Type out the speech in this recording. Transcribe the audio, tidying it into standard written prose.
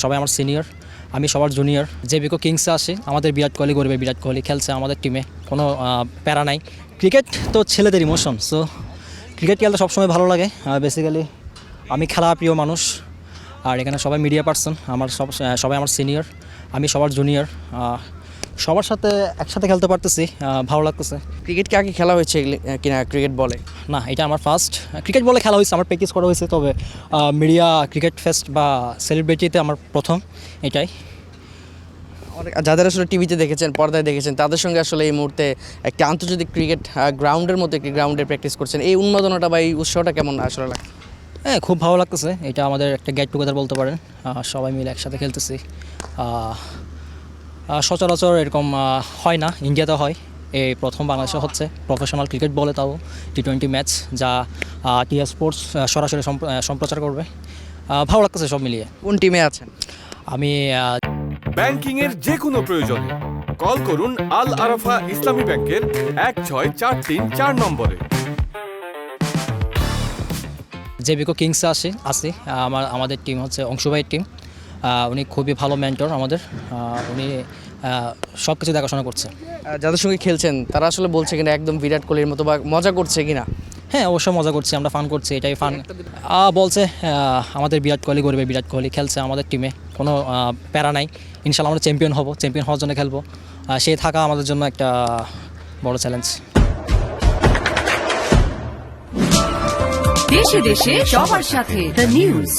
সবাই আমার সিনিয়র, আমি সবার জুনিয়র। জেবিকো কিংসে আসি, আমাদের বিরাট কোহলি গর্বে, বিরাট কোহলি খেলছে আমাদের টিমে, কোনো প্যারা নাই। ক্রিকেট তো ছেলেদের ইমোশন, সো ক্রিকেট খেলতে সবসময় ভালো লাগে। বেসিক্যালি আমি খেলা প্রিয় মানুষ, আর এখানে সবাই মিডিয়া পার্সন, সবাই আমার সিনিয়র, আমি সবার জুনিয়র। সবার সাথে একসাথে খেলতে পারতেছি, ভালো লাগতেছে। ক্রিকেট কি আগে খেলা হয়েছে কিনা ক্রিকেট বলে? না, এটা আমার ফার্স্ট ক্রিকেট বলে খেলা হয়েছে, আমার প্র্যাকটিস করা হয়েছে, তবে মিডিয়া ক্রিকেট ফেস্ট বা সেলিব্রিটিতে আমার প্রথম এটাই। যাদের আসলে টিভিতে দেখেছেন, পর্দায় দেখেছেন, তাদের সঙ্গে আসলে এই মুহূর্তে একটি আন্তর্জাতিক ক্রিকেট গ্রাউন্ডের মধ্যে একটি গ্রাউন্ডে প্র্যাকটিস করছেন, এই উন্মাদনাটা বা এই উৎসাহটা কেমন আসলে লাগে? হ্যাঁ, খুব ভালো লাগতেছে। এটা আমাদের একটা গেট টুগেদার বলতে পারেন, সবাই মিলে একসাথে খেলতেছি। সচরাচর এরকম হয় না, ইন্ডিয়াতে হয়, এই প্রথম বাংলাদেশে হচ্ছে প্রফেশনাল ক্রিকেট বলে, তাও টি20 ম্যাচ, যা টিয়া স্পোর্টস সরাসরি সম্প্রচার করবে। ভালো লাগতেছে সব মিলিয়ে। কোন টিমে আছেন? আমি ব্যাংকিং এর যে কোনো প্রয়োজনে কল করুন আল আরাফা ইসলামী ব্যাংকের 1643 নম্বরে। জেবিকো কিংসে আসি, আমাদের টিম হচ্ছে অংশু ভাইয়ের টিম। উনি খুবই ভালো মেন্টর আমাদের, উনি সব কিছু দেখাশোনা করছে। যাদের সঙ্গে খেলছেন তারা আসলে বলছে কিনা একদম বিরাট কোহলির মতো, বা মজা করছে কিনা? হ্যাঁ, অবশ্যই মজা করছি, আমরা ফান করছি, এটাই ফান। বলছে আমাদের বিরাট কোহলি গর্বে, বিরাট কোহলি খেলছে আমাদের টিমে, কোনো প্যারা নাই। ইনশাল্লাহ আমরা চ্যাম্পিয়ন হওয়ার জন্য খেলবো। সে থাকা আমাদের জন্য একটা বড় চ্যালেঞ্জ। দেশে দেশে সবার সাথে দ্য নিউজ।